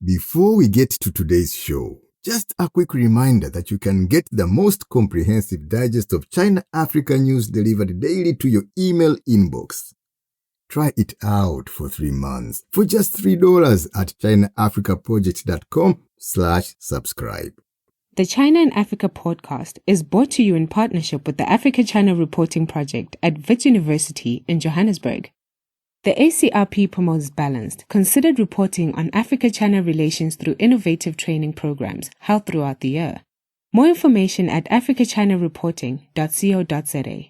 Before we get to today's show, just a quick reminder that you can get the most comprehensive digest of China-Africa news delivered daily to your email inbox. Try it out for 3 months for just $3 at chinaafricaproject.com/subscribe. The China and Africa podcast is brought to you in partnership with the Africa-China Reporting Project at Wits University in Johannesburg. The ACRP promotes balanced, considered reporting on Africa-China relations through innovative training programs held throughout the year. More information at africachinareporting.co.za.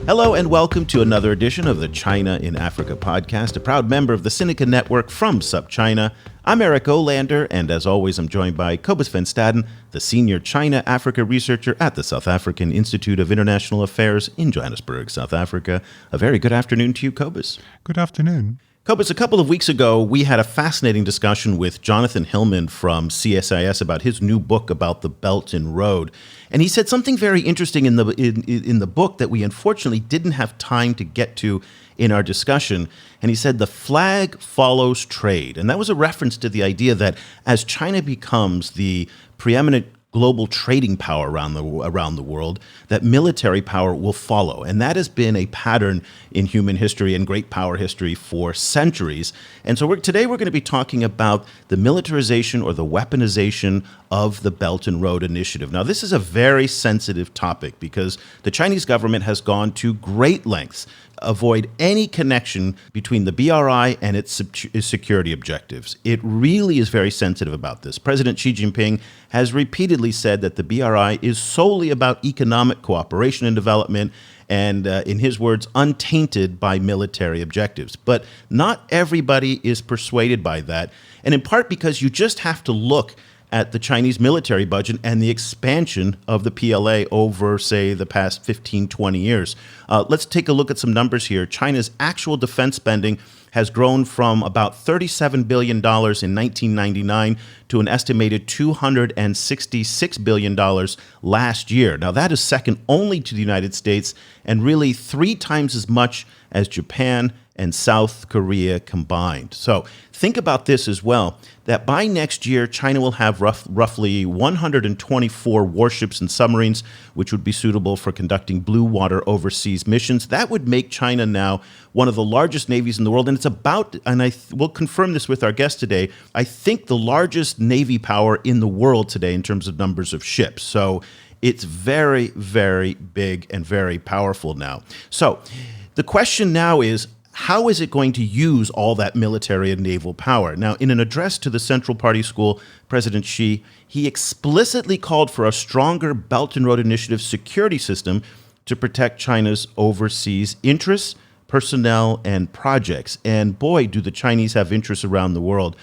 Hello and welcome to another edition of the China in Africa podcast, a proud member of the Sinica Network from SupChina. I'm Eric Olander, and as always, I'm joined by Cobus van Staden, the senior China-Africa researcher at the South African Institute of International Affairs in Johannesburg, South Africa. A very good afternoon to you, Cobus. Good afternoon. Cobus, a couple of weeks ago, we had a fascinating discussion with Jonathan Hillman from CSIS about his new book about the Belt and Road. And he said something very interesting in the book that we unfortunately didn't have time to get to in our discussion. And he said the flag follows trade. And that was a reference to the idea that as China becomes the preeminent global trading power around the world, that military power will follow. And that has been a pattern in human history and great power history for centuries. And so today we're going to be talking about the militarization or the weaponization of the Belt and Road Initiative. Now, this is a very sensitive topic because the Chinese government has gone to great lengths avoid any connection between the BRI and its security objectives. It really is very sensitive about this. President Xi Jinping has repeatedly said that the BRI is solely about economic cooperation and development and, in his words, untainted by military objectives. But not everybody is persuaded by that, and in part because you just have to look at the Chinese military budget and the expansion of the PLA over, say, the past 15, 20 years. Let's take a look at some numbers here. China's actual defense spending has grown from about $37 billion in 1999 to an estimated $266 billion last year. Now, that is second only to the United States and really 3 times as much as Japan and South Korea combined. So think about this as well, that by next year, China will have roughly 124 warships and submarines, which would be suitable for conducting blue water overseas missions. That would make China now one of the largest navies in the world. And it's about, and we'll confirm this with our guest today, I think the largest navy power in the world today in terms of numbers of ships. So it's very, very big and very powerful now. So the question now is, how is it going to use all that military and naval power? Now, in an address to the Central Party School, President Xi, he explicitly called for a stronger Belt and Road Initiative security system to protect China's overseas interests, personnel, and projects. And boy, do the Chinese have interests around the world.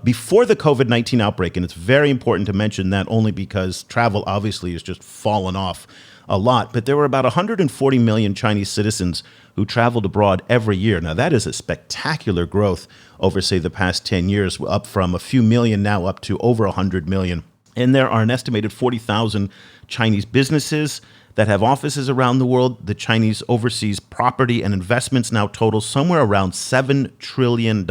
Before the COVID-19 outbreak, and it's very important to mention that only because travel obviously has just fallen off a lot, but there were about 140 million Chinese citizens who traveled abroad every year. Now, that is a spectacular growth over, say, the past 10 years, up from a few million now up to over 100 million. And there are an estimated 40,000 Chinese businesses that have offices around the world. The Chinese overseas property and investments now total somewhere around $7 trillion.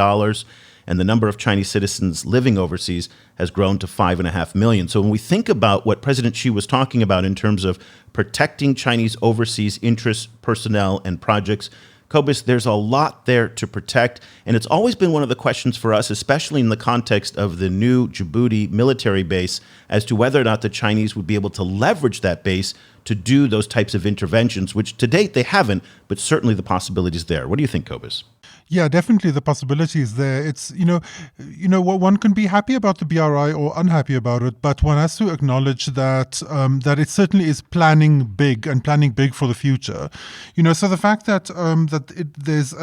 And the number of Chinese citizens living overseas has grown to 5.5 million. So when we think about what President Xi was talking about in terms of protecting Chinese overseas interests, personnel, and projects, Cobus, there's a lot there to protect. And it's always been one of the questions for us, especially in the context of the new Djibouti military base, as to whether or not the Chinese would be able to leverage that base to do those types of interventions, which to date they haven't, but certainly the possibility is there. What do you think, Cobus? Yeah, definitely the possibility is there. It's, what one can be happy about the BRI or unhappy about it, but one has to acknowledge that that it certainly is planning big for the future. So the fact that there's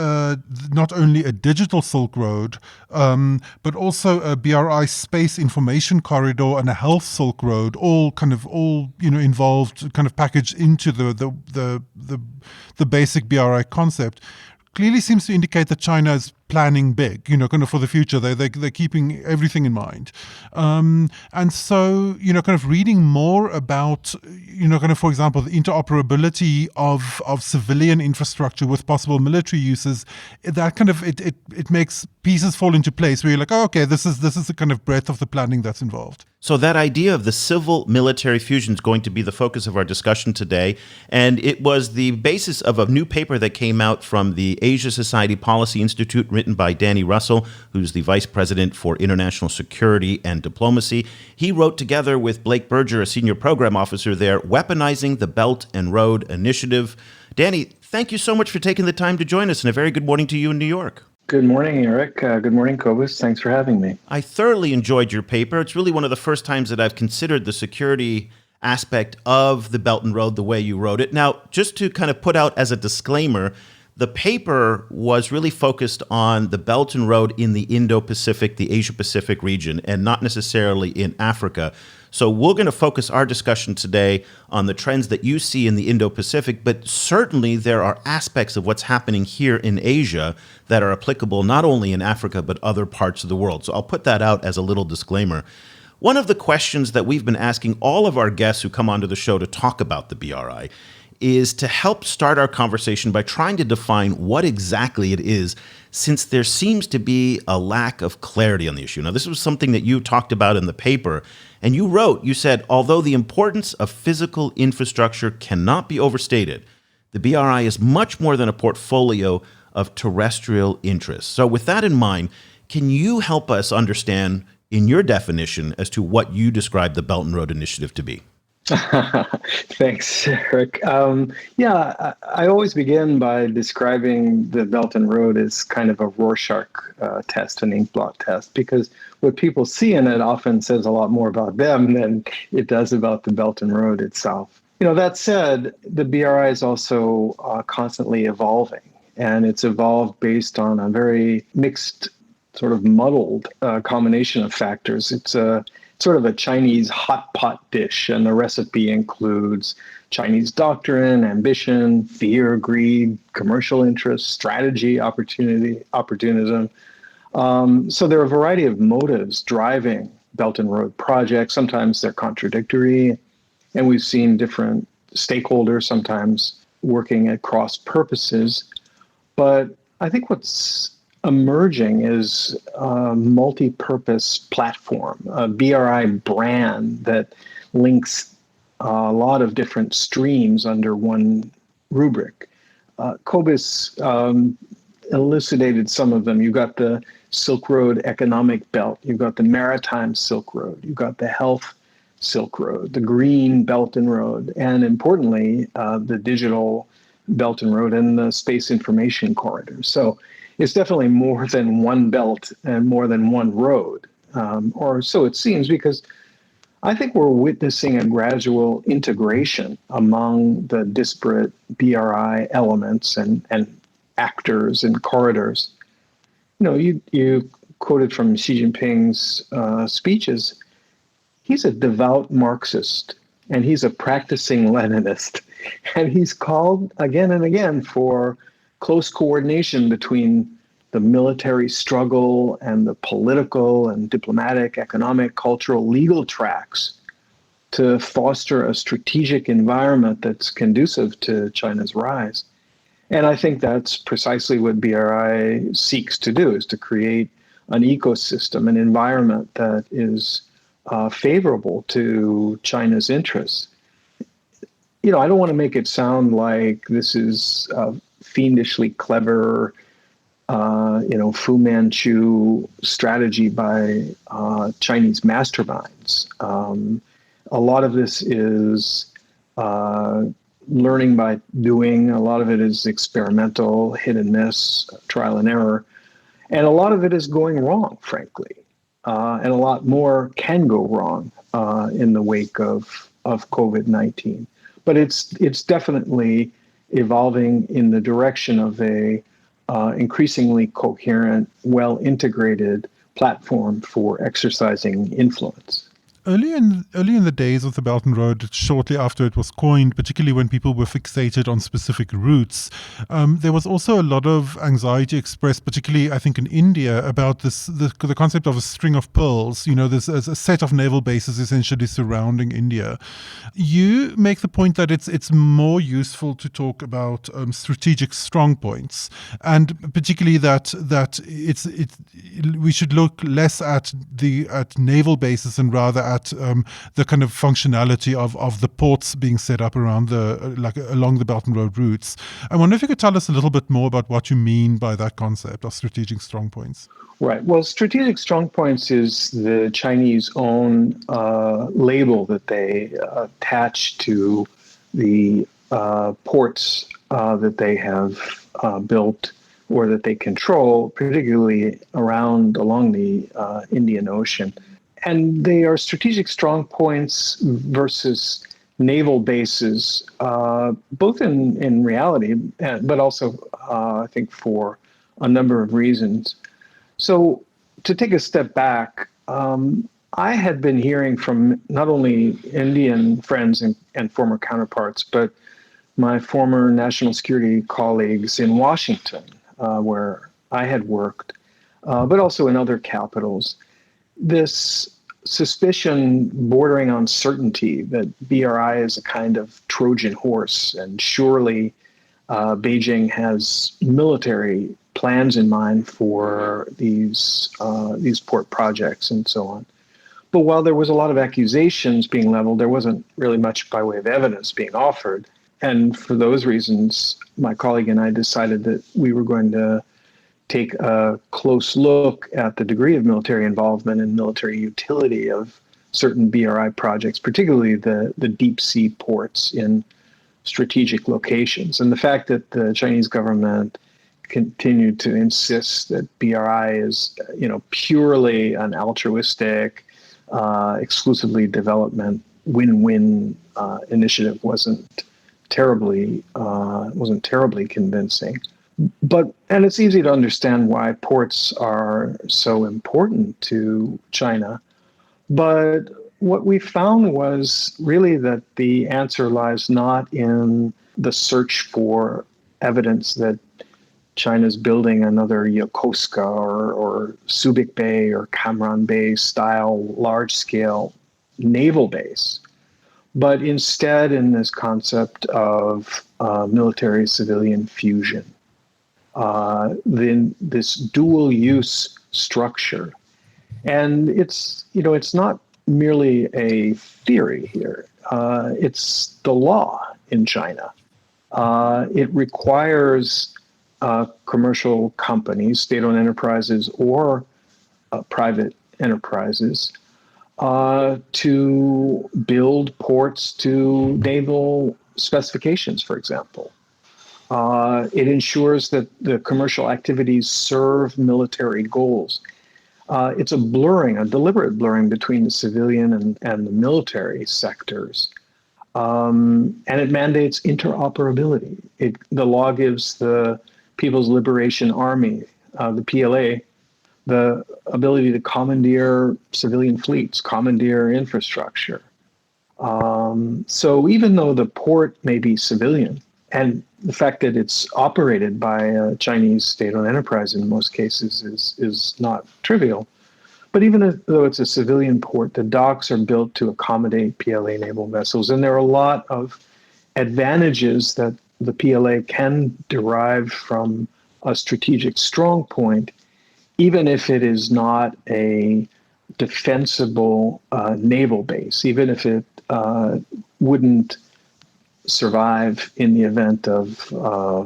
not only a digital Silk Road, but also a BRI space information corridor and a health Silk Road, all involved, kind of packaged into the basic BRI concept, clearly seems to indicate that China is planning big, kind of for the future. They're keeping everything in mind. And so, kind of reading more about, kind of, for example, the interoperability of civilian infrastructure with possible military uses, that kind of, it makes pieces fall into place where you're like, oh, okay, this is the kind of breadth of the planning that's involved. So that idea of the civil-military fusion is going to be the focus of our discussion today, and it was the basis of a new paper that came out from the Asia Society Policy Institute, written by Danny Russel, who's the Vice President for International Security and Diplomacy. He wrote, together with Blake Berger, a Senior Program Officer there, Weaponizing the Belt and Road Initiative. Danny, thank you so much for taking the time to join us, and a very good morning to you in New York. Good morning, Eric. Good morning, Cobus. Thanks for having me. I thoroughly enjoyed your paper. It's really one of the first times that I've considered the security aspect of the Belt and Road the way you wrote it. Now, just to kind of put out as a disclaimer, the paper was really focused on the Belt and Road in the Indo-Pacific, the Asia-Pacific region, and not necessarily in Africa. So we're going to focus our discussion today on the trends that you see in the Indo-Pacific, but certainly there are aspects of what's happening here in Asia that are applicable not only in Africa, but other parts of the world. So I'll put that out as a little disclaimer. One of the questions that we've been asking all of our guests who come onto the show to talk about the BRI is to help start our conversation by trying to define what exactly it is, since there seems to be a lack of clarity on the issue. Now, this was something that you talked about in the paper, and you said, although the importance of physical infrastructure cannot be overstated, the BRI is much more than a portfolio of terrestrial interests. So with that in mind, can you help us understand, in your definition, as to what you describe the Belt and Road Initiative to be? Thanks, Eric. I always begin by describing the Belt and Road as kind of a Rorschach test, an inkblot test, because what people see in it often says a lot more about them than it does about the Belt and Road itself. That said, the BRI is also constantly evolving, and it's evolved based on a very mixed, sort of muddled combination of factors. It's sort of a Chinese hot pot dish, and the recipe includes Chinese doctrine, ambition, fear, greed, commercial interest, strategy, opportunism. So there are a variety of motives driving Belt and Road projects. Sometimes they're contradictory, and we've seen different stakeholders sometimes working at cross purposes. But I think what's emerging is a multi-purpose platform, a BRI brand that links a lot of different streams under one rubric. Cobus elucidated some of them. You've got the Silk Road Economic Belt, you've got the Maritime Silk Road, you've got the Health Silk Road, the Green Belt and Road, and importantly, the Digital Belt and Road and the Space Information Corridor. So it's definitely more than one belt and more than one road, or so it seems, because I think we're witnessing a gradual integration among the disparate BRI elements and actors and corridors. You quoted from Xi Jinping's speeches. He's a devout Marxist, and he's a practicing Leninist, and he's called again and again for close coordination between the military struggle and the political and diplomatic, economic, cultural, legal tracks to foster a strategic environment that's conducive to China's rise. And I think that's precisely what BRI seeks to do, is to create an ecosystem, an environment that is favorable to China's interests. I don't want to make it sound like this is fiendishly clever, Fu Manchu strategy by Chinese masterminds. A lot of this is learning by doing. A lot of it is experimental, hit and miss, trial and error. And a lot of it is going wrong, frankly. And a lot more can go wrong in the wake of COVID-19. But it's definitely evolving in the direction of a increasingly coherent, well-integrated platform for exercising influence. Early in the days of the Belt and Road, shortly after it was coined, particularly when people were fixated on specific routes, there was also a lot of anxiety expressed, particularly I think in India, about the concept of a string of pearls. There's a set of naval bases essentially surrounding India. You make the point that it's more useful to talk about strategic strong points, and particularly that we should look less at naval bases and rather at the kind of functionality of the ports being set up around along the Belt and Road routes. I wonder if you could tell us a little bit more about what you mean by that concept of strategic strong points. Right. Well, strategic strong points is the Chinese own label that they attach to the ports that they have built or that they control, particularly along the Indian Ocean. And they are strategic strong points versus naval bases, both in reality, but also, I think, for a number of reasons. So to take a step back, I had been hearing from not only Indian friends and former counterparts, but my former national security colleagues in Washington, where I had worked, but also in other capitals, this suspicion bordering on certainty that BRI is a kind of Trojan horse, and surely Beijing has military plans in mind for these port projects and so on. But while there was a lot of accusations being leveled, there wasn't really much by way of evidence being offered. And for those reasons, my colleague and I decided that we were going to take a close look at the degree of military involvement and military utility of certain BRI projects, particularly the deep sea ports in strategic locations. And the fact that the Chinese government continued to insist that BRI is, purely an altruistic, exclusively development win-win initiative wasn't terribly convincing. And it's easy to understand why ports are so important to China. But what we found was really that the answer lies not in the search for evidence that China's building another Yokosuka or Subic Bay or Cam Bay style large-scale naval base, but instead in this concept of military-civilian fusion. Then this dual use structure. And it's not merely a theory here. It's the law in China. It requires commercial companies, state-owned enterprises or private enterprises to build ports to naval specifications, for example. It ensures that the commercial activities serve military goals. It's a deliberate blurring between the civilian and the military sectors. And it mandates interoperability. The law gives the People's Liberation Army, the PLA, the ability to commandeer civilian fleets, commandeer infrastructure. So even though the port may be civilian, and the fact that it's operated by a Chinese state-owned enterprise in most cases is not trivial. But even though it's a civilian port, the docks are built to accommodate PLA naval vessels. And there are a lot of advantages that the PLA can derive from a strategic strong point, even if it is not a defensible naval base, even if it wouldn't survive in the event of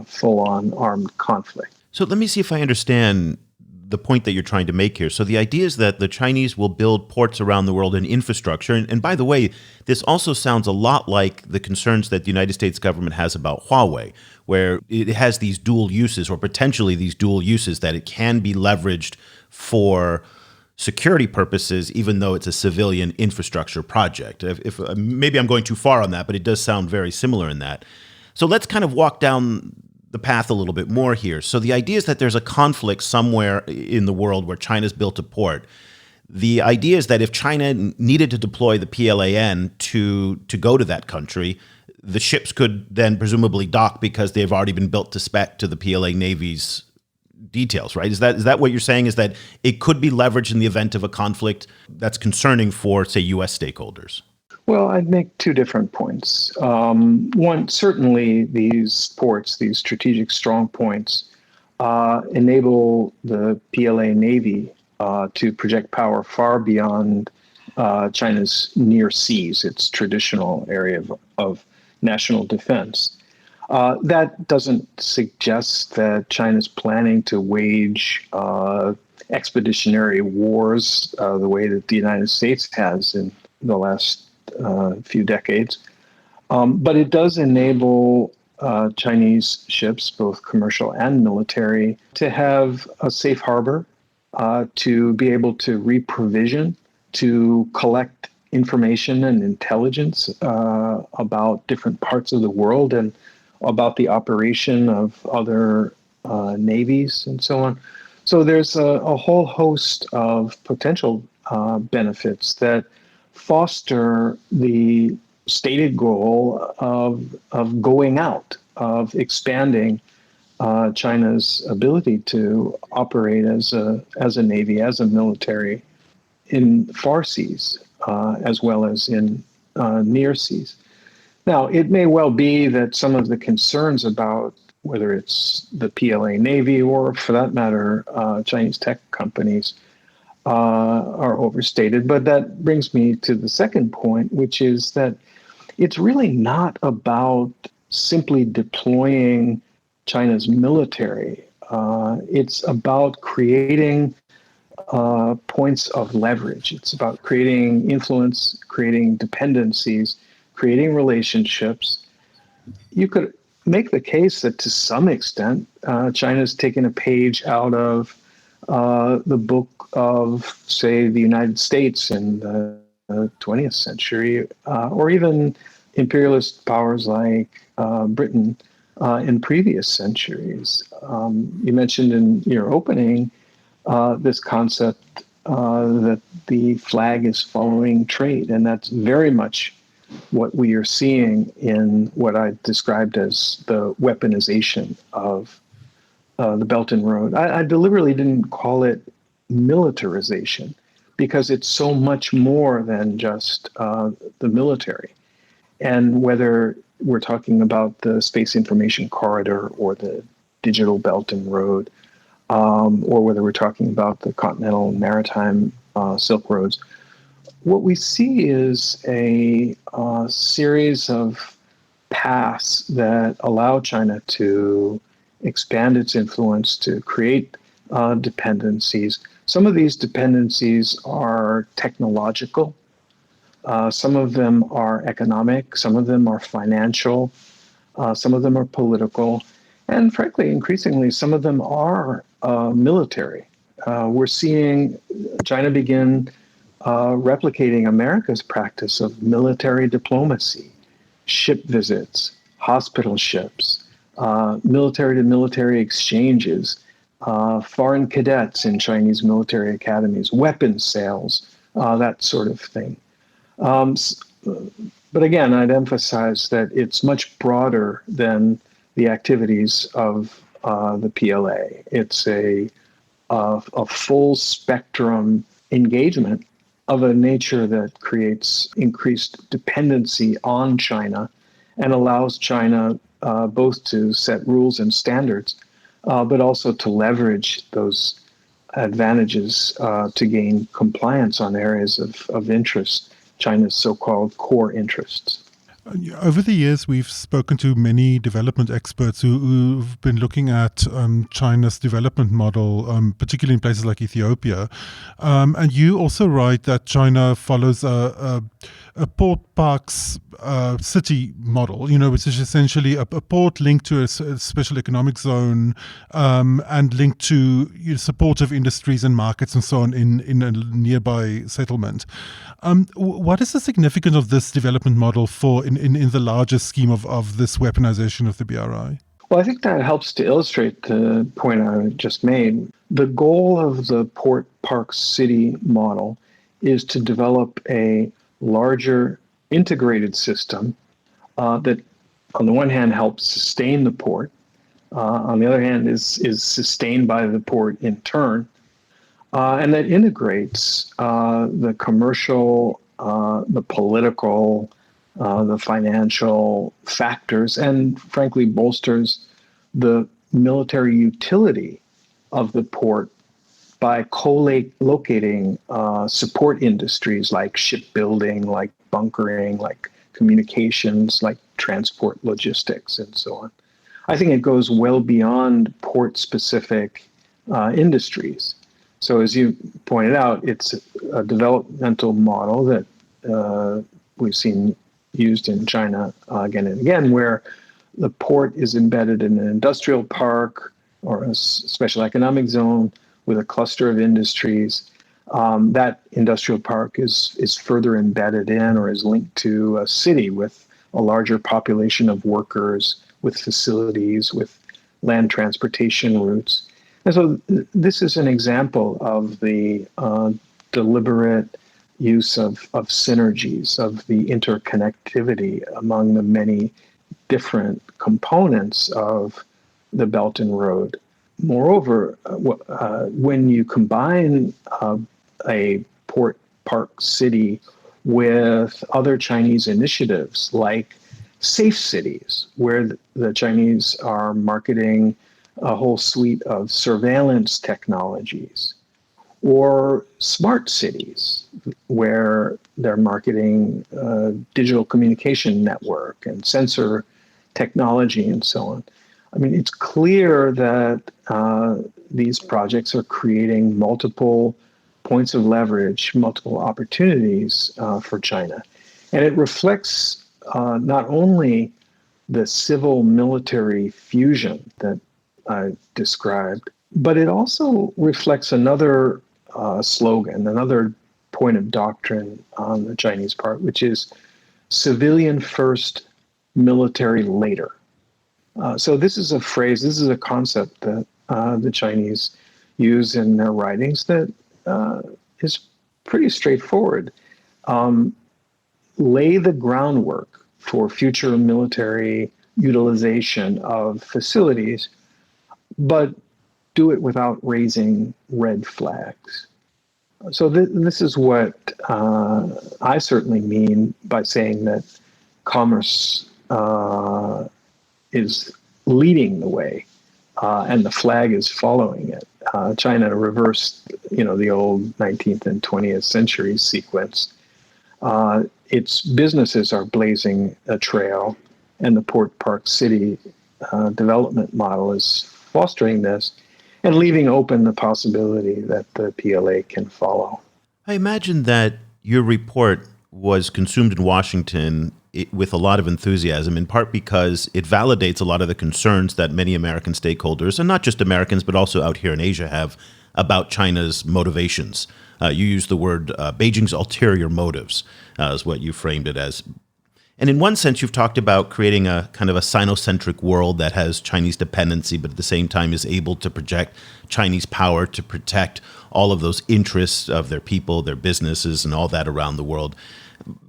full-on armed conflict. So let me see if I understand the point that you're trying to make here. So the idea is that the Chinese will build ports around the world and infrastructure. And by the way, this also sounds a lot like the concerns that the United States government has about Huawei, where it has these dual uses or potentially these dual uses that it can be leveraged for security purposes, even though it's a civilian infrastructure project. If maybe I'm going too far on that, but it does sound very similar in that. So let's kind of walk down the path a little bit more here. So the idea is that there's a conflict somewhere in the world where China's built a port. the idea is that if China needed to deploy the PLAN to go to that country, the ships could then presumably dock because they've already been built to spec to the PLA Navy's details, right? Is that what you're saying, is that it could be leveraged in the event of a conflict that's concerning for, say, U.S. stakeholders? Well, I'd make two different points. One, certainly these ports, these strategic strong points, enable the PLA Navy to project power far beyond China's near seas, its traditional area of national defense. That doesn't suggest that China's planning to wage expeditionary wars the way that the United States has in the last few decades. But it does enable Chinese ships, both commercial and military, to have a safe harbor, to be able to reprovision, to collect information and intelligence about different parts of the world and about the operation of other navies and so on. So there's a whole host of potential benefits that foster the stated goal of going out, of expanding China's ability to operate as a navy, as a military in far seas, as well as in near seas. Now, it may well be that some of the concerns about whether it's the PLA Navy or, for that matter, Chinese tech companies are overstated. But that brings me to the second point, which is that it's really not about simply deploying China's military. It's about creating points of leverage. It's about creating influence, creating dependencies, creating relationships. You could make the case that to some extent, China's taken a page out of the book of, say, the United States in the 20th century, or even imperialist powers like Britain in previous centuries. You mentioned in your opening this concept that the flag is following trade, and that's very much what we are seeing in what I described as the weaponization of the Belt and Road. I deliberately didn't call it militarization because it's so much more than just the military. And whether we're talking about the Space Information Corridor or the Digital Belt and Road, or whether we're talking about the continental maritime Silk Roads, what we see is a series of paths that allow China to expand its influence, to create dependencies. Some of these dependencies are technological. Some of them are economic. Some of them are financial. Some of them are political. And frankly, increasingly, some of them are military. We're seeing China begin replicating America's practice of military diplomacy, ship visits, hospital ships, military-to-military exchanges, foreign cadets in Chinese military academies, weapons sales, that sort of thing. But again, I'd emphasize that it's much broader than the activities of the PLA. It's a full spectrum engagement of a nature that creates increased dependency on China and allows China both to set rules and standards, but also to leverage those advantages to gain compliance on areas of interest, China's so-called core interests. Over the years, we've spoken to many development experts who've been looking at China's development model, particularly in places like Ethiopia. And you also write that China follows a port parks city model, which is essentially a port linked to a special economic zone and linked to supportive industries and markets and so on in a nearby settlement. What is the significance of this development model in the larger scheme of this weaponization of the BRI? Well, I think that helps to illustrate the point I just made. The goal of the port park city model is to develop a larger integrated system that, on the one hand, helps sustain the port. On the other hand, is sustained by the port in turn, and that integrates the commercial, the political, the financial factors, and frankly bolsters the military utility of the port by co-locating support industries like shipbuilding, like bunkering, like communications, like transport logistics, and so on. I think it goes well beyond port-specific industries. So as you pointed out, it's a developmental model that we've seen used in China again and again, where the port is embedded in an industrial park or a special economic zone with a cluster of industries. That industrial park is further embedded in or is linked to a city with a larger population of workers, with facilities, with land transportation routes. And so this is an example of the deliberate use of synergies, of the interconnectivity among the many different components of the Belt and Road. Moreover, when you combine a port park city with other Chinese initiatives like safe cities, where the Chinese are marketing a whole suite of surveillance technologies, or smart cities, where they're marketing digital communication network and sensor technology and so on. I mean, it's clear that these projects are creating multiple points of leverage, multiple opportunities for China. And it reflects not only the civil-military fusion that I described, but it also reflects another slogan, another point of doctrine on the Chinese part, which is civilian first, military later. So this is a phrase, this is a concept that the Chinese use in their writings that is pretty straightforward. Lay the groundwork for future military utilization of facilities, but do it without raising red flags. So this is what I certainly mean by saying that commerce is leading the way, and the flag is following it. China reversed, the old 19th and 20th century sequence. Its businesses are blazing a trail, and the Port Park City development model is fostering this and leaving open the possibility that the PLA can follow. I imagine that your report was consumed in Washington with a lot of enthusiasm, in part because it validates a lot of the concerns that many American stakeholders, and not just Americans, but also out here in Asia, have about China's motivations. You used the word Beijing's ulterior motives, is what you framed it as. And in one sense, you've talked about creating a kind of a Sinocentric world that has Chinese dependency, but at the same time is able to project Chinese power to protect all of those interests of their people, their businesses, and all that around the world.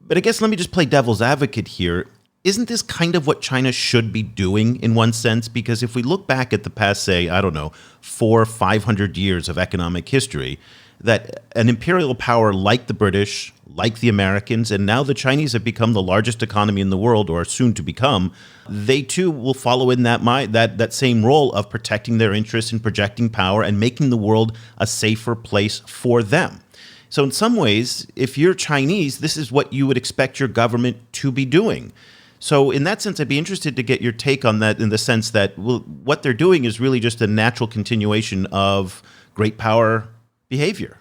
But I guess let me just play devil's advocate here. Isn't this kind of what China should be doing in one sense? Because if we look back at the past, say, 400-500 years of economic history, that an imperial power like the British, like the Americans, and now the Chinese have become the largest economy in the world, or soon to become, they too will follow in that same role of protecting their interests and projecting power and making the world a safer place for them. So in some ways, if you're Chinese, this is what you would expect your government to be doing. So in that sense, I'd be interested to get your take on that, in the sense that what they're doing is really just a natural continuation of great power behavior.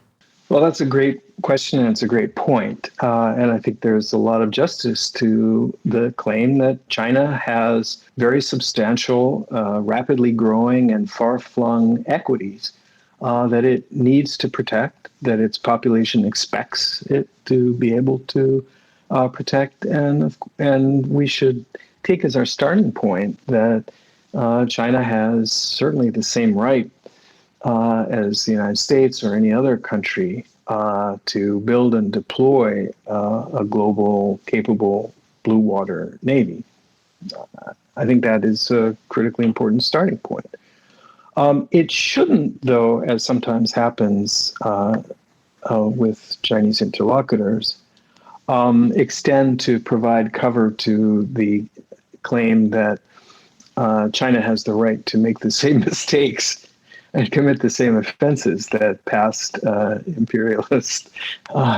Well, that's a great question, and it's a great point. And I think there's a lot of justice to the claim that China has very substantial, rapidly growing, and far-flung equities that it needs to protect, that its population expects it to be able to protect. And we should take as our starting point that China has certainly the same right as the United States or any other country to build and deploy a global capable blue water navy. I think that is a critically important starting point. It shouldn't, though, as sometimes happens with Chinese interlocutors, extend to provide cover to the claim that China has the right to make the same mistakes and commit the same offenses that past imperialist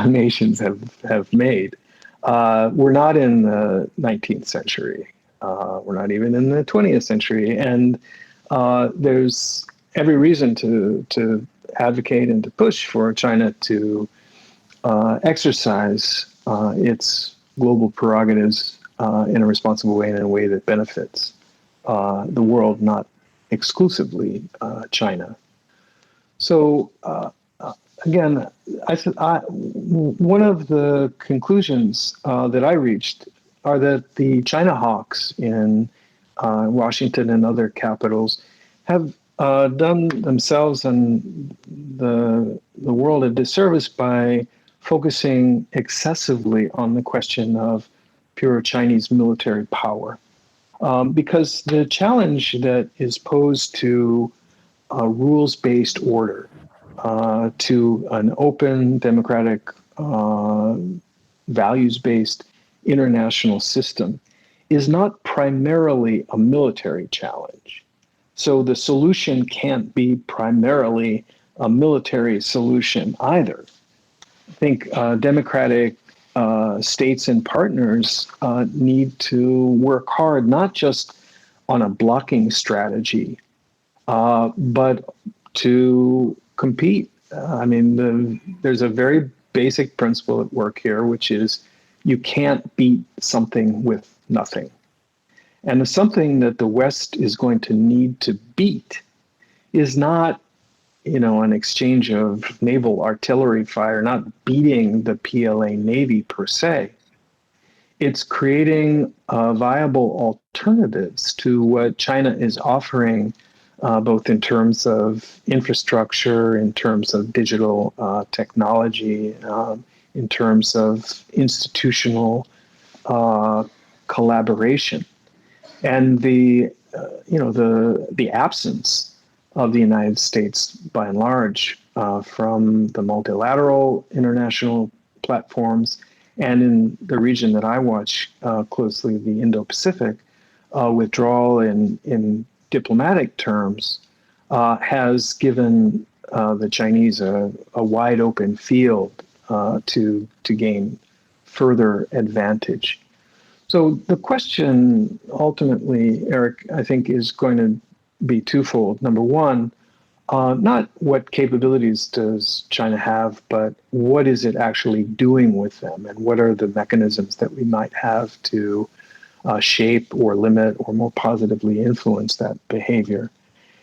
nations have made. We're not in the 19th century. We're not even in the 20th century. And there's every reason to advocate and to push for China to exercise its global prerogatives in a responsible way and in a way that benefits the world, not exclusively China. So again, one of the conclusions that I reached are that the China hawks in Washington and other capitals have done themselves and the world a disservice by focusing excessively on the question of pure Chinese military power. Because the challenge that is posed to a rules-based order, to an open, democratic, values-based international system is not primarily a military challenge. So the solution can't be primarily a military solution either. I think democratic states and partners need to work hard, not just on a blocking strategy, but to compete. There's a very basic principle at work here, which is you can't beat something with nothing. And the something that the West is going to need to beat is not, an exchange of naval artillery fire, not beating the PLA Navy per se. It's creating viable alternatives to what China is offering, both in terms of infrastructure, in terms of digital technology, in terms of institutional collaboration. And the absence of the United States, by and large, from the multilateral international platforms, and in the region that I watch closely, the Indo-Pacific, withdrawal in diplomatic terms has given the Chinese a wide open field to gain further advantage. So the question ultimately, Eric, I think is going to be twofold. Number one, not what capabilities does China have, but what is it actually doing with them, and what are the mechanisms that we might have to shape or limit or more positively influence that behavior?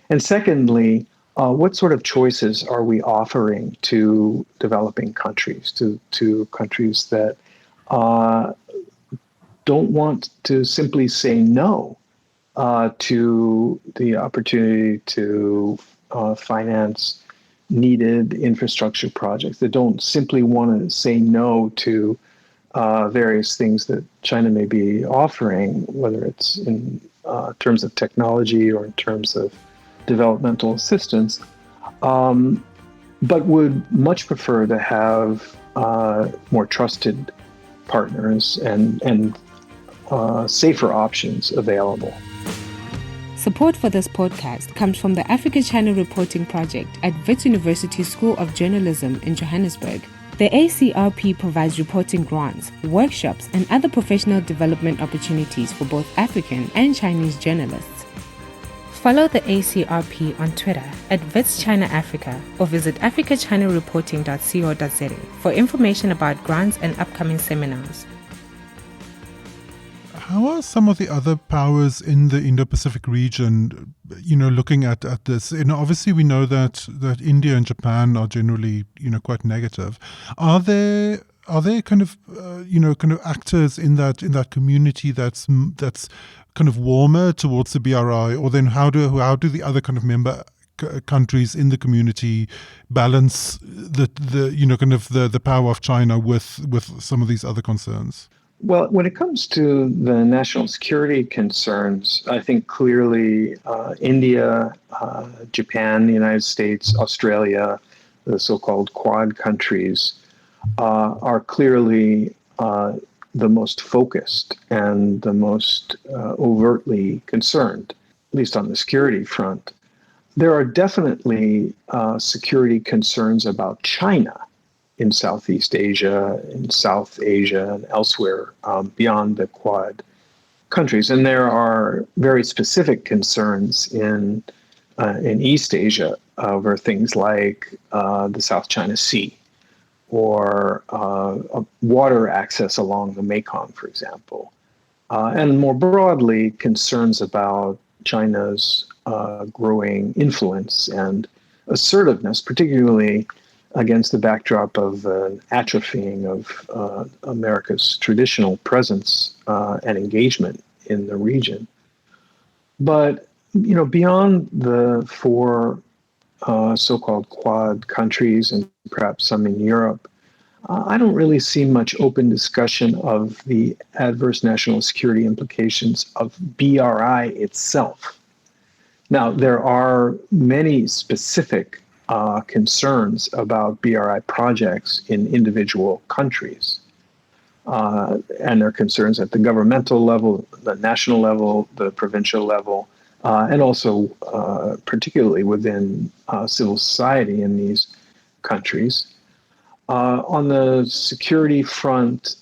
And secondly, what sort of choices are we offering to developing countries, to countries that don't want to simply say no to the opportunity to finance needed infrastructure projects, that don't simply want to say no to various things that China may be offering, whether it's in terms of technology or in terms of developmental assistance, but would much prefer to have more trusted partners and safer options available. Support for this podcast comes from the Africa-China Reporting Project at Wits University School of Journalism in Johannesburg. The ACRP provides reporting grants, workshops, and other professional development opportunities for both African and Chinese journalists. Follow the ACRP on Twitter at Wits China Africa or visit africachinareporting.co.za for information about grants and upcoming seminars. How are some of the other powers in the Indo-Pacific region, looking at this? Obviously we know that India and Japan are generally, quite negative. Are there kind of actors in that community that's kind of warmer towards the BRI, or then how do the other kind of member countries in the community balance the power of China with some of these other concerns? Well, when it comes to the national security concerns, I think clearly India, Japan, the United States, Australia, the so-called Quad countries, are clearly the most focused and the most overtly concerned, at least on the security front. There are definitely security concerns about China in Southeast Asia, in South Asia, and elsewhere beyond the Quad countries. And there are very specific concerns in East Asia over things like the South China Sea or water access along the Mekong, for example. And more broadly, concerns about China's growing influence and assertiveness, particularly against the backdrop of an atrophying of America's traditional presence and engagement in the region. But beyond the four so-called Quad countries and perhaps some in Europe, I don't really see much open discussion of the adverse national security implications of BRI itself. Now, there are many specific concerns about BRI projects in individual countries. And there are concerns at the governmental level, the national level, the provincial level, and also particularly within civil society in these countries. On the security front,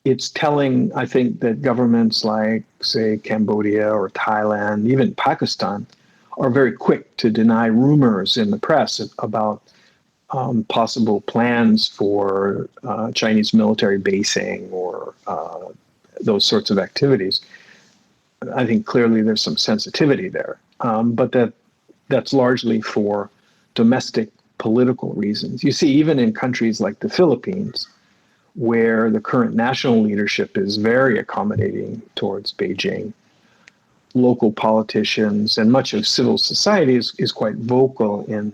it's telling, I think, that governments like, say, Cambodia or Thailand, even Pakistan, are very quick to deny rumors in the press about possible plans for Chinese military basing or those sorts of activities. I think clearly there's some sensitivity there, but that's largely for domestic political reasons. You see, even in countries like the Philippines, where the current national leadership is very accommodating towards Beijing, local politicians and much of civil society is quite vocal in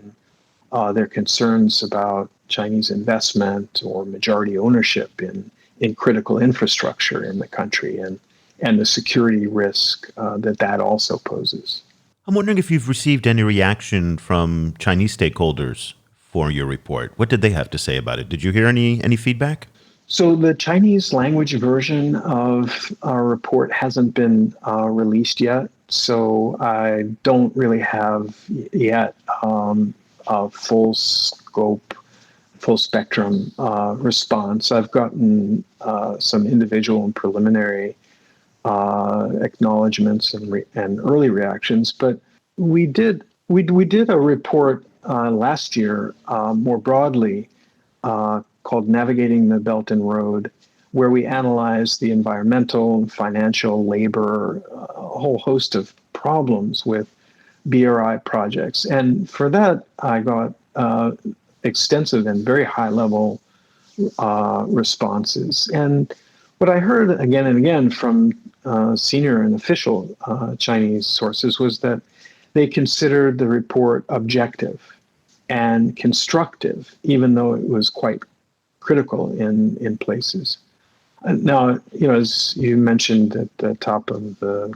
their concerns about Chinese investment or majority ownership in critical infrastructure in the country and the security risk that also poses. I'm wondering if you've received any reaction from Chinese stakeholders for your report. What did they have to say about it? Did you hear any feedback? So the Chinese language version of our report hasn't been released yet, so I don't really have yet a full scope, full spectrum response. I've gotten some individual and preliminary acknowledgments and early reactions, but we did a report last year more broadly called Navigating the Belt and Road, where we analyzed the environmental and financial, labor, a whole host of problems with BRI projects. And for that, I got extensive and very high-level responses. And what I heard again and again from senior and official Chinese sources was that they considered the report objective and constructive, even though it was quite critical in places. Now, as you mentioned at the top of the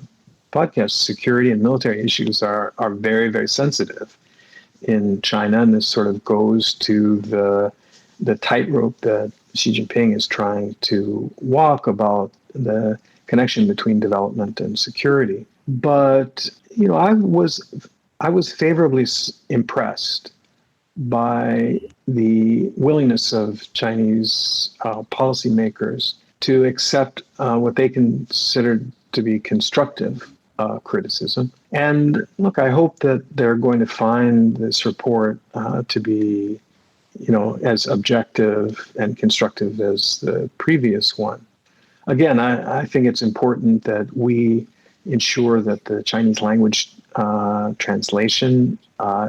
podcast, security and military issues are very, very sensitive in China, and this sort of goes to the tightrope that Xi Jinping is trying to walk about the connection between development and security. But I was favorably impressed by the willingness of Chinese policymakers to accept what they considered to be constructive criticism. And look, I hope that they're going to find this report to be, as objective and constructive as the previous one. Again, I think it's important that we ensure that the Chinese language translation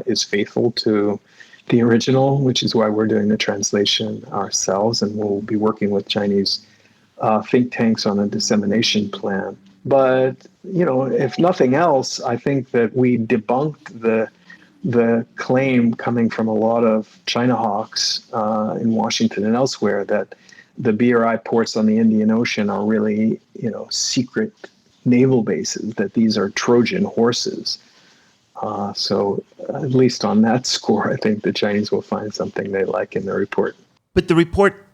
is faithful to the original, which is why we're doing the translation ourselves, and we'll be working with Chinese think tanks on a dissemination plan. But if nothing else, I think that we debunked the claim coming from a lot of China hawks in Washington and elsewhere that the BRI ports on the Indian Ocean are really, secret naval bases, that these are Trojan horses. So at least on that score, I think the Chinese will find something they like in the report. But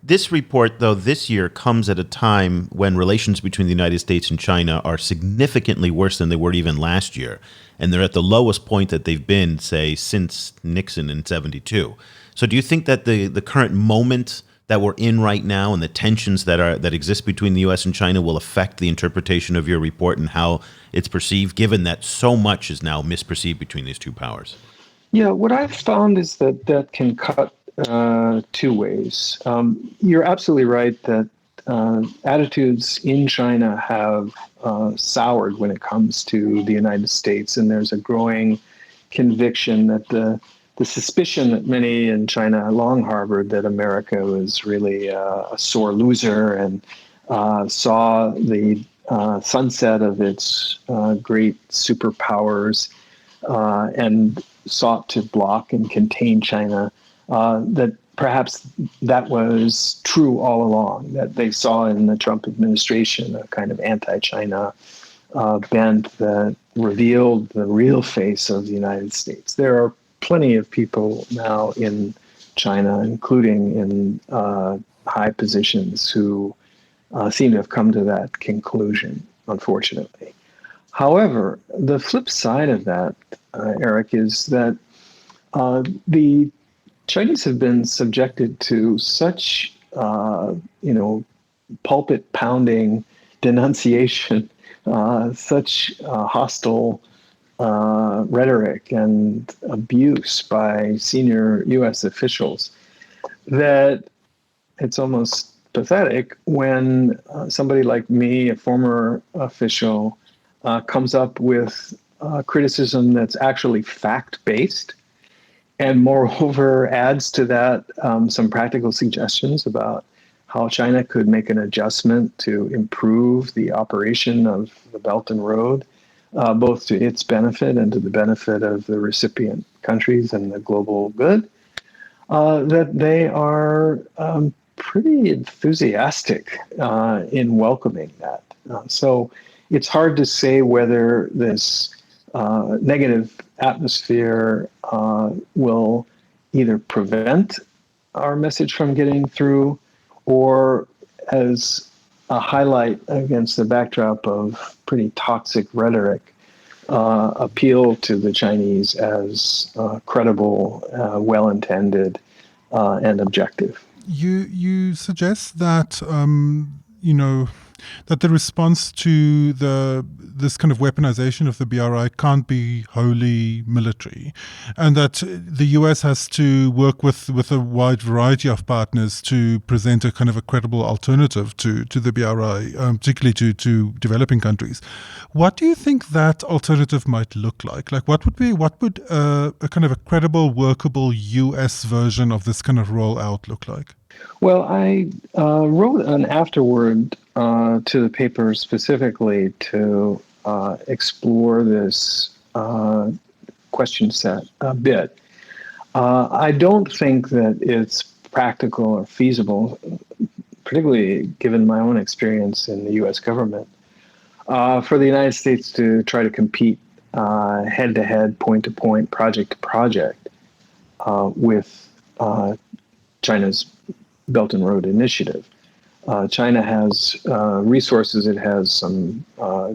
this report, though, this year comes at a time when relations between the United States and China are significantly worse than they were even last year. And they're at the lowest point that they've been, say, since Nixon in 1972. So do you think that the current moment that we're in right now and the tensions that exist between the U.S. and China will affect the interpretation of your report and how it's perceived, given that so much is now misperceived between these two powers? Yeah, what I've found is that can cut two ways. You're absolutely right that attitudes in China have soured when it comes to the United States, and there's a growing conviction that the suspicion that many in China long harbored that America was really a sore loser and saw the sunset of its great superpowers and sought to block and contain China, that perhaps that was true all along, that they saw in the Trump administration a kind of anti-China bent that revealed the real face of the United States. There are plenty of people now in China, including in high positions, who seem to have come to that conclusion, unfortunately. However, the flip side of that, Eric, is that the Chinese have been subjected to such, pulpit pounding denunciation, such hostile rhetoric and abuse by senior U.S. officials that it's almost pathetic when somebody like me, a former official, comes up with criticism that's actually fact-based, and moreover adds to that some practical suggestions about how China could make an adjustment to improve the operation of the Belt and Road, both to its benefit and to the benefit of the recipient countries and the global good, that they are pretty enthusiastic in welcoming that. So it's hard to say whether this negative atmosphere will either prevent our message from getting through or, as a highlight against the backdrop of pretty toxic rhetoric, appeal to the Chinese as credible, well-intended, and objective. You suggest that that the response to this kind of weaponization of the BRI can't be wholly military, and that the US has to work with a wide variety of partners to present a kind of a credible alternative to the BRI, particularly to developing countries. What do you think that alternative might look like? Like, what would a kind of a credible, workable US version of this kind of rollout look like? Well, I wrote an afterword to the paper specifically to explore this question set a bit. I don't think that it's practical or feasible, particularly given my own experience in the U.S. government, for the United States to try to compete head-to-head, point-to-point, project-to-project with China's Belt and Road Initiative. China has resources, it has some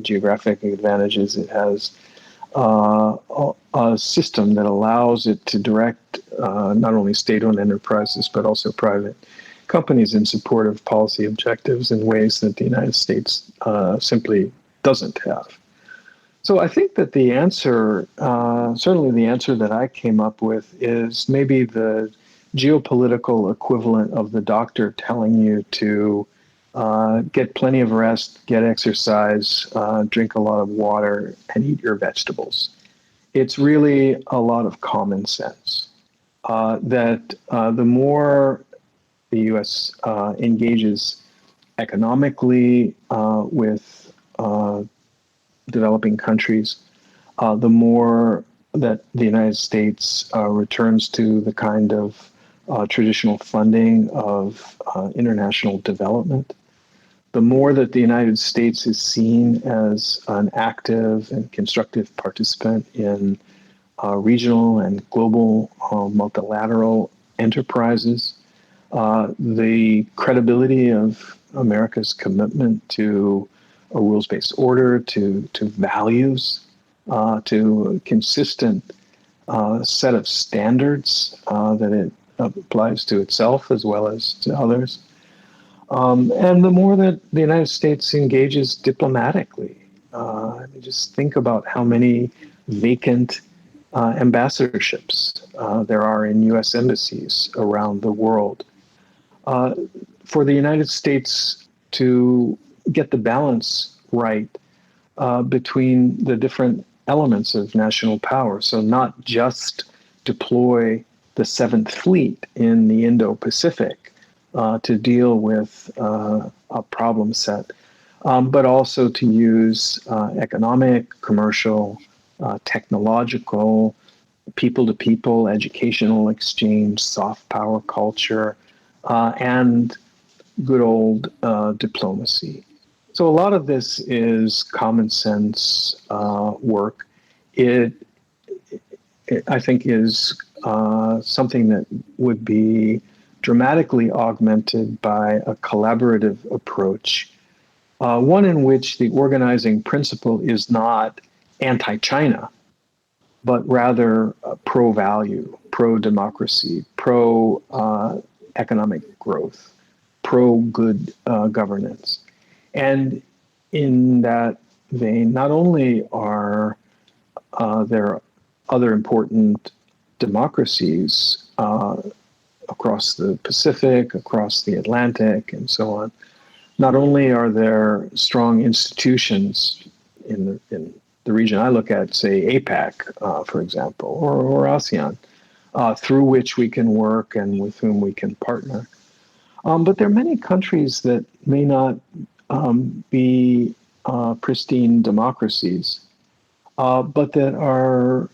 geographic advantages, it has a system that allows it to direct not only state-owned enterprises but also private companies in support of policy objectives in ways that the United States simply doesn't have. So I think that the answer, certainly the answer that I came up with, is maybe the geopolitical equivalent of the doctor telling you to get plenty of rest, get exercise, drink a lot of water, and eat your vegetables. It's really a lot of common sense that the more the U.S. engages economically with developing countries, the more that the United States returns to the kind of traditional funding of international development, the more that the United States is seen as an active and constructive participant in regional and global multilateral enterprises, the credibility of America's commitment to a rules-based order, to values, to a consistent set of standards that it applies to itself as well as to others. And the more that the United States engages diplomatically, just think about how many vacant ambassadorships there are in U.S. embassies around the world. For the United States to get the balance right between the different elements of national power, so not just deploy the Seventh Fleet in the Indo-Pacific to deal with a problem set, but also to use economic, commercial, technological, people-to-people, educational exchange, soft power culture, and good old diplomacy. So a lot of this is common sense work. It I think, is something that would be dramatically augmented by a collaborative approach, one in which the organizing principle is not anti-China, but rather pro-value, pro-democracy, pro-economic growth, pro-good governance. And in that vein, not only are there other important democracies across the Pacific, across the Atlantic, and so on, not only are there strong institutions in the region I look at, say APAC, for example, or ASEAN, through which we can work and with whom we can partner. But there are many countries that may not be pristine democracies, but that are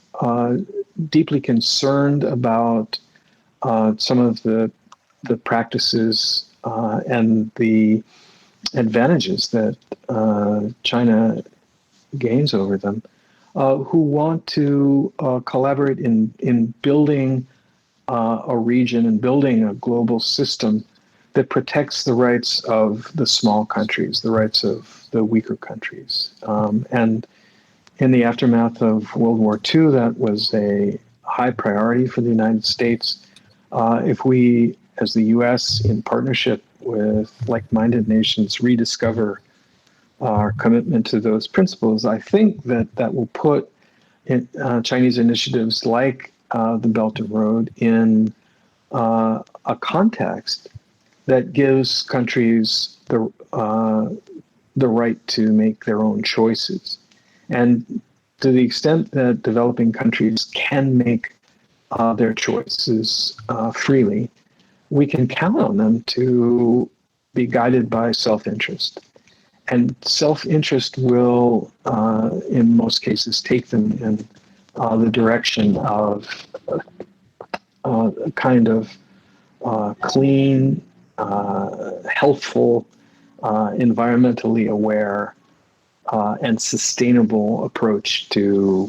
deeply concerned about some of the practices and the advantages that China gains over them, who want to collaborate in building a region and building a global system that protects the rights of the small countries, the rights of the weaker countries. And in the aftermath of World War II, that was a high priority for the United States. If we, as the U.S., in partnership with like-minded nations, rediscover our commitment to those principles, I think that will put Chinese initiatives like the Belt and Road in a context that gives countries the right to make their own choices. And to the extent that developing countries can make their choices freely, we can count on them to be guided by self-interest. And self-interest will, in most cases, take them in the direction of a kind of clean, healthful, environmentally aware, and sustainable approach to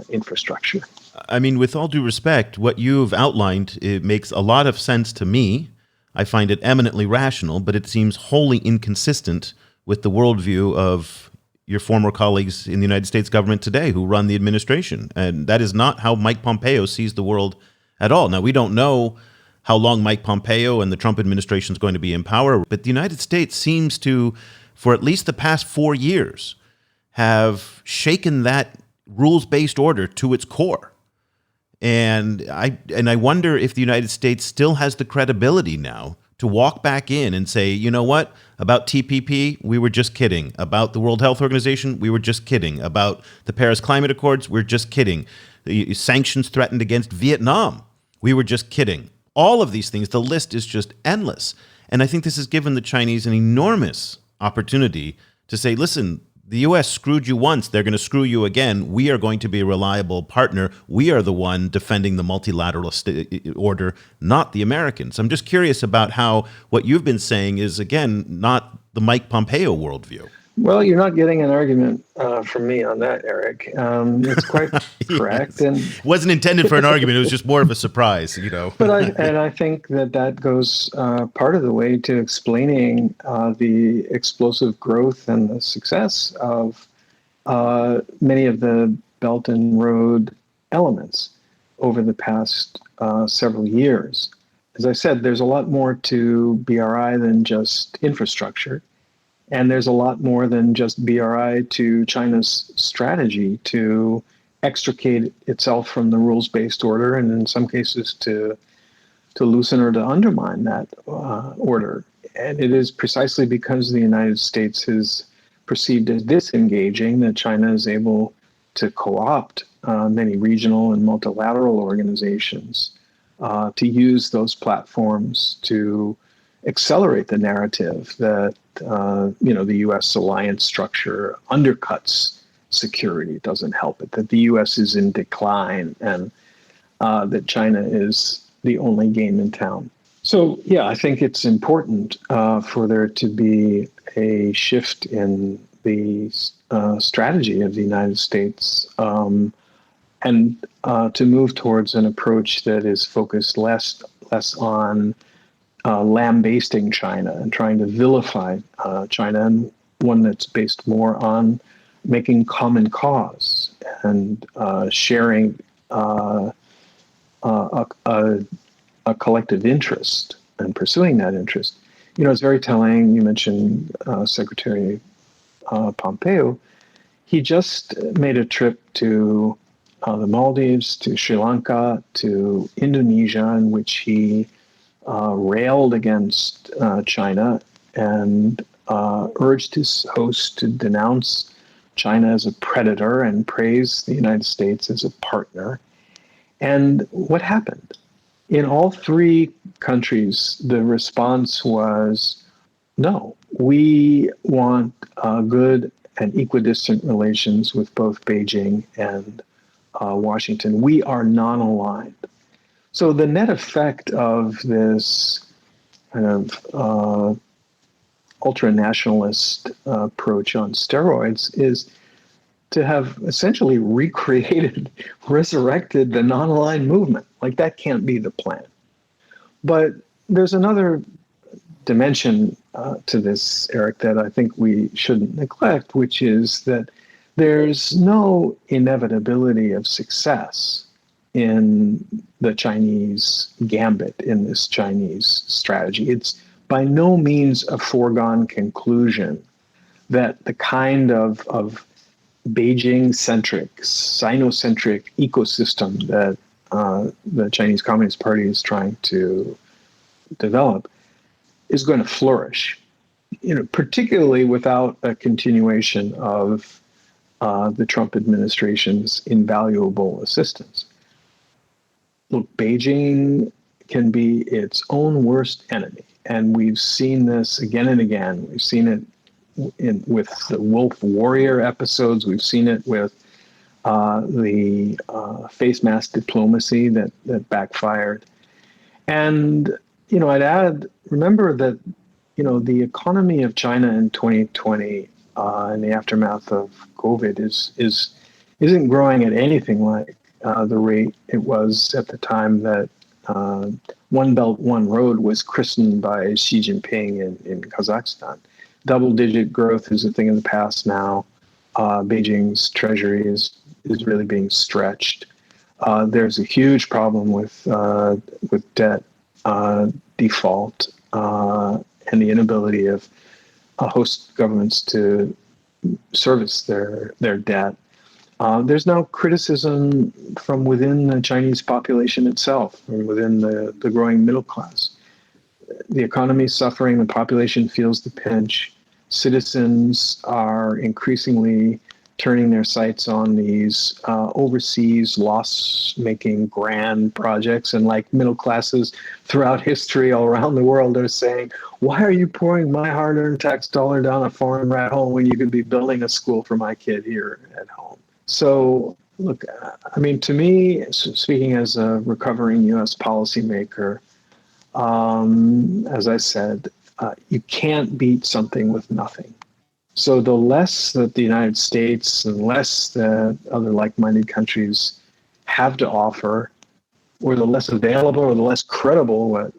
infrastructure. I mean, with all due respect, what you've outlined, it makes a lot of sense to me. I find it eminently rational, but it seems wholly inconsistent with the worldview of your former colleagues in the United States government today who run the administration. And that is not how Mike Pompeo sees the world at all. Now, we don't know how long Mike Pompeo and the Trump administration is going to be in power, but the United States seems to, for at least the past 4 years, have shaken that rules-based order to its core. And I wonder if the United States still has the credibility now to walk back in and say, you know what, about TPP, we were just kidding. About the World Health Organization, we were just kidding. About the Paris Climate Accords, we're just kidding. The sanctions threatened against Vietnam, we were just kidding. All of these things, the list is just endless. And I think this has given the Chinese an enormous opportunity to say, listen, The U.S. screwed you once. They're going to screw you again. We are going to be a reliable partner. We are the one defending the multilateral order, not the Americans. I'm just curious about how what you've been saying is, again, not the Mike Pompeo worldview. Well, you're not getting an argument from me on that, Eric. It's quite correct, and wasn't intended for an argument. It was just more of a surprise, you know. But I think that goes part of the way to explaining the explosive growth and the success of many of the Belt and Road elements over the past several years. As I said, there's a lot more to BRI than just infrastructure. And there's a lot more than just BRI to China's strategy to extricate itself from the rules-based order, and in some cases to loosen or to undermine that order. And it is precisely because the United States is perceived as disengaging that China is able to co-opt many regional and multilateral organizations to use those platforms to accelerate the narrative that the U.S. alliance structure undercuts security, doesn't help it, that the U.S. is in decline, and that China is the only game in town. So, yeah, I think it's important for there to be a shift in the strategy of the United States and to move towards an approach that is focused less on lambasting China and trying to vilify China, and one that's based more on making common cause and sharing a collective interest and pursuing that interest. You know, it's very telling. You mentioned Secretary Pompeo. He just made a trip to the Maldives, to Sri Lanka, to Indonesia, in which he railed against China and urged his hosts to denounce China as a predator and praise the United States as a partner. And what happened? In all three countries, the response was, no, we want good and equidistant relations with both Beijing and Washington. We are non-aligned. So the net effect of this kind of ultra-nationalist approach on steroids is to have essentially resurrected the non-aligned movement. Like, that can't be the plan. But there's another dimension to this, Eric, that I think we shouldn't neglect, which is that there's no inevitability of success in the Chinese gambit, in this Chinese strategy. It's by no means a foregone conclusion that the kind of Beijing-centric, Sino-centric ecosystem that the Chinese Communist Party is trying to develop is going to flourish, particularly without a continuation of the Trump administration's invaluable assistance. Look, Beijing can be its own worst enemy, and we've seen this again and again. We've seen it with the Wolf Warrior episodes. We've seen it with the face mask diplomacy that backfired. And, I'd add, remember that, the economy of China in 2020 in the aftermath of COVID isn't growing at anything like the rate it was at the time that One Belt, One Road was christened by Xi Jinping in Kazakhstan. Double-digit growth is a thing of the past now. Beijing's treasury is really being stretched. There's a huge problem with debt default and the inability of host governments to service their debt. There's now criticism from within the Chinese population itself, from within the growing middle class. The economy is suffering, the population feels the pinch. Citizens are increasingly turning their sights on these overseas loss-making grand projects, and like middle classes throughout history all around the world are saying, why are you pouring my hard-earned tax dollar down a foreign rat hole when you could be building a school for my kid here at home? So look, I mean, to me, speaking as a recovering U.S. policymaker, as I said, you can't beat something with nothing. So the less that the United States and less that other like-minded countries have to offer, or the less available or the less credible what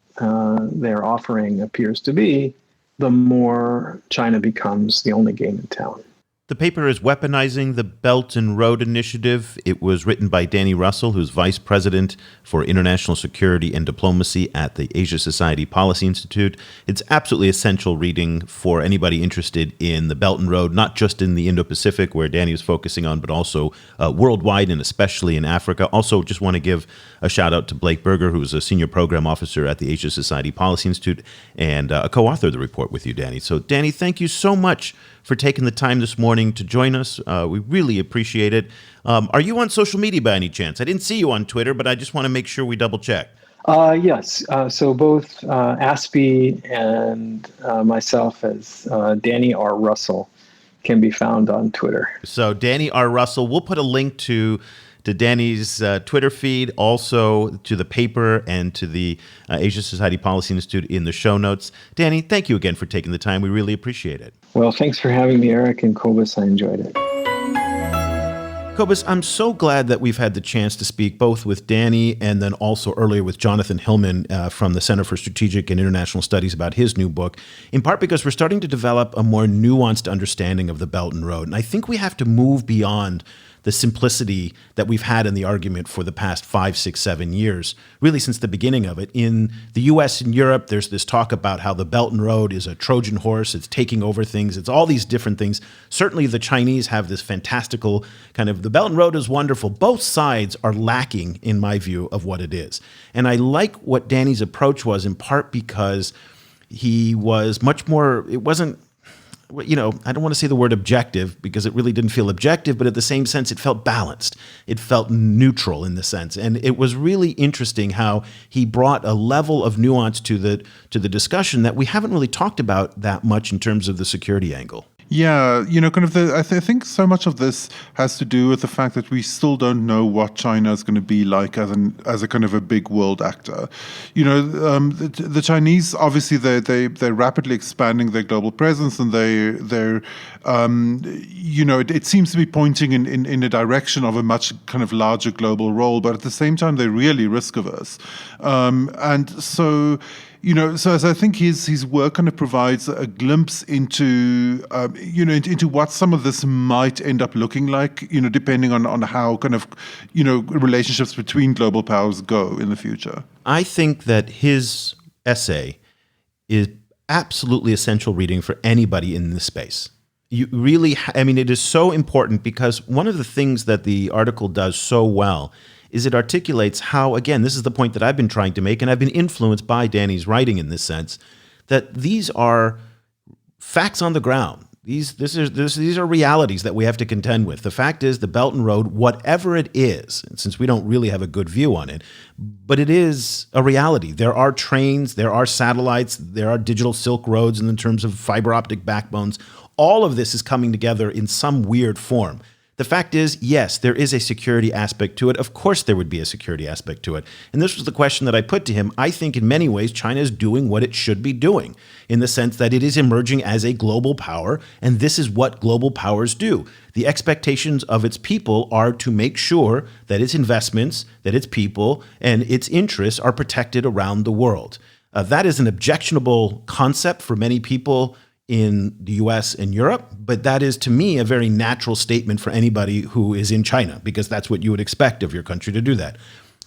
they're offering appears to be, the more China becomes the only game in town. The paper is Weaponizing the Belt and Road Initiative. It was written by Danny Russel, who's Vice President for International Security and Diplomacy at the Asia Society Policy Institute. It's absolutely essential reading for anybody interested in the Belt and Road, not just in the Indo-Pacific, where Danny is focusing on, but also worldwide and especially in Africa. Also, just want to give a shout out to Blake Berger, who's a Senior Program Officer at the Asia Society Policy Institute and a co-author of the report with you, Danny. So, Danny, thank you so much for taking the time this morning to join us. We really appreciate it. Are you on social media by any chance? I didn't see you on Twitter, but I just want to make sure we double check. Yes. So both Aspie and myself as Danny R. Russell can be found on Twitter. So Danny R. Russell, we'll put a link to Danny's Twitter feed, also to the paper and to the Asia Society Policy Institute in the show notes. Danny, thank you again for taking the time. We really appreciate it. Well, thanks for having me, Eric and Cobus. I enjoyed it. Cobus, I'm so glad that we've had the chance to speak both with Danny and then also earlier with Jonathan Hillman from the Center for Strategic and International Studies about his new book, in part because we're starting to develop a more nuanced understanding of the Belt and Road. And I think we have to move beyond the simplicity that we've had in the argument for the past 5, 6, 7 years, really since the beginning of it. In the US and Europe, there's this talk about how the Belt and Road is a Trojan horse, it's taking over things, it's all these different things. Certainly the Chinese have this fantastical kind of, the Belt and Road is wonderful. Both sides are lacking, in my view, of what it is. And I like what Danny's approach was, in part because he was much more, it wasn't, I don't want to say the word objective because it really didn't feel objective, but at the same sense, it felt balanced. It felt neutral in the sense. And it was really interesting how he brought a level of nuance to the discussion that we haven't really talked about that much in terms of the security angle. Yeah, I think so much of this has to do with the fact that we still don't know what China is going to be like as a kind of a big world actor. The Chinese, obviously, they're rapidly expanding their global presence, and they're it seems to be pointing in a direction of a much kind of larger global role, but at the same time, they're really risk averse, and so. So as I think his work kind of provides a glimpse into what some of this might end up looking like, depending on how kind of, relationships between global powers go in the future. I think that his essay is absolutely essential reading for anybody in this space. You really, it is so important because one of the things that the article does so well is it articulates how, again, this is the point that I've been trying to make, and I've been influenced by Danny's writing in this sense, that these are facts on the ground. These are realities that we have to contend with. The fact is the Belt and Road, whatever it is, and since we don't really have a good view on it, but it is a reality. There are trains, there are satellites, there are digital Silk Roads in terms of fiber optic backbones. All of this is coming together in some weird form. The fact is, yes, there is a security aspect to it. Of course there would be a security aspect to it. And this was the question that I put to him. I think in many ways China is doing what it should be doing in the sense that it is emerging as a global power, and this is what global powers do. The expectations of its people are to make sure that its investments, that its people, and its interests are protected around the world. That is an objectionable concept for many people in the US and Europe, but that is to me a very natural statement for anybody who is in China, because that's what you would expect of your country to do that.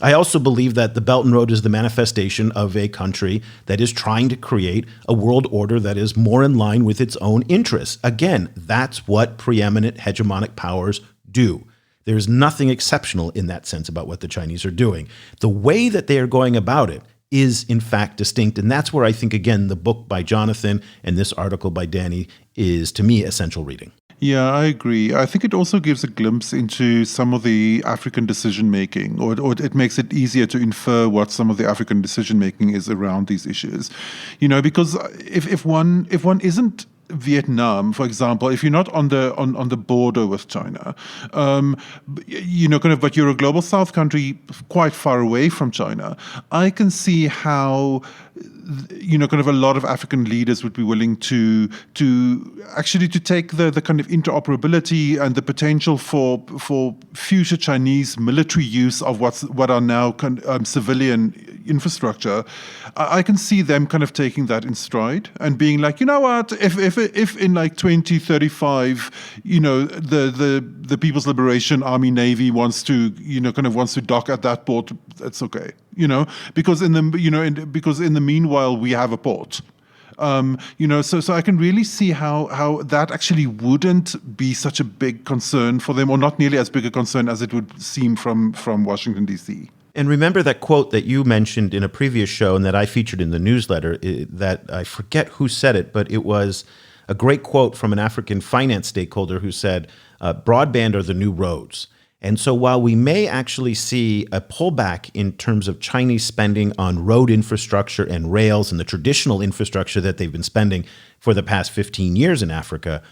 I also believe that the Belt and Road is the manifestation of a country that is trying to create a world order that is more in line with its own interests. Again, that's what preeminent hegemonic powers do. There's nothing exceptional in that sense about what the Chinese are doing. The way that they are going about it is in fact distinct. And that's where I think, again, the book by Jonathan and this article by Danny is, to me, essential reading. Yeah, I agree. I think it also gives a glimpse into some of the African decision making, or it makes it easier to infer what some of the African decision making is around these issues. Because if one isn't Vietnam, for example, if you're not on the border with China, but you're a global South country quite far away from China, I can see how a lot of African leaders would be willing to take the kind of interoperability and the potential for future Chinese military use of what are now civilian infrastructure. I can see them kind of taking that in stride and being like, you know what, if in like 2035, the People's Liberation Army Navy wants to dock at that port, that's okay. Because in the meanwhile we have a port. So I can really see how that actually wouldn't be such a big concern for them, or not nearly as big a concern as it would seem from Washington, D.C. And remember that quote that you mentioned in a previous show and that I featured in the newsletter, that I forget who said it, but it was a great quote from an African finance stakeholder who said, broadband are the new roads. And so while we may actually see a pullback in terms of Chinese spending on road infrastructure and rails and the traditional infrastructure that they've been spending for the past 15 years in Africa,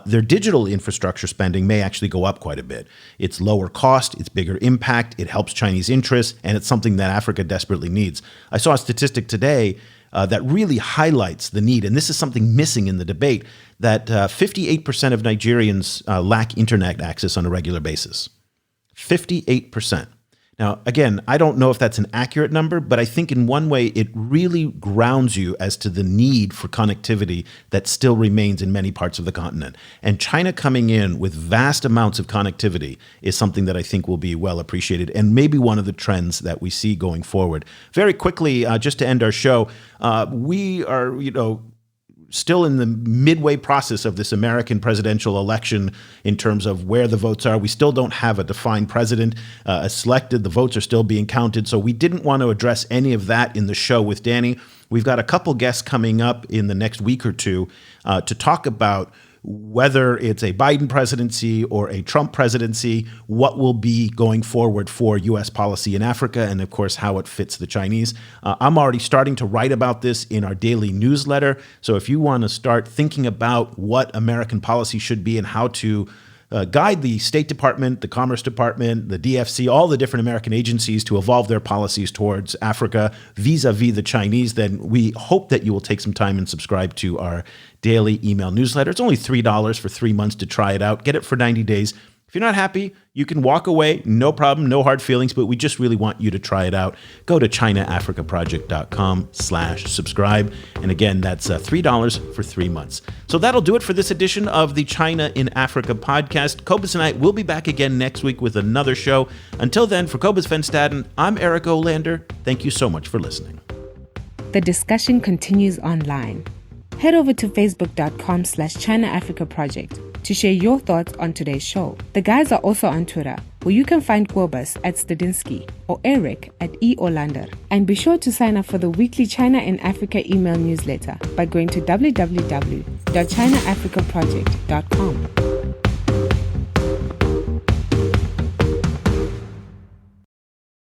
their digital infrastructure spending may actually go up quite a bit. It's lower cost, it's bigger impact, it helps Chinese interests, and it's something that Africa desperately needs. I saw a statistic today that really highlights the need, and this is something missing in the debate, that 58% of Nigerians lack internet access on a regular basis. 58%. Now, again, I don't know if that's an accurate number, but I think in one way it really grounds you as to the need for connectivity that still remains in many parts of the continent. And China coming in with vast amounts of connectivity is something that I think will be well appreciated and maybe one of the trends that we see going forward. Very quickly, just to end our show, we are, still in the midway process of this American presidential election in terms of where the votes are. We still don't have a defined president selected. The votes are still being counted. So we didn't want to address any of that in the show with Danny. We've got a couple guests coming up in the next week or two to talk about whether it's a Biden presidency or a Trump presidency, what will be going forward for U.S. policy in Africa, and of course, how it fits the Chinese. I'm already starting to write about this in our daily newsletter. So if you want to start thinking about what American policy should be and how to guide the State Department, the Commerce Department, the DFC, all the different American agencies to evolve their policies towards Africa vis-a-vis the Chinese, then we hope that you will take some time and subscribe to our daily email newsletter. It's only $3 for 3 months to try it out. Get it for 90 days. If you're not happy, you can walk away. No problem, no hard feelings, but we just really want you to try it out. Go to ChinaAfricaProject.com/subscribe. And again, that's $3 for 3 months. So that'll do it for this edition of the China in Africa podcast. Cobus and I will be back again next week with another show. Until then, for Cobus Van Staden, I'm Eric Olander. Thank you so much for listening. The discussion continues online. Head over to facebook.com/ChinaAfricaProject to share your thoughts on today's show. The guys are also on Twitter, where you can find Cobus at Stadinsky or Eric at E. Olander. And be sure to sign up for the weekly China in Africa email newsletter by going to www.ChinaAfricaProject.com.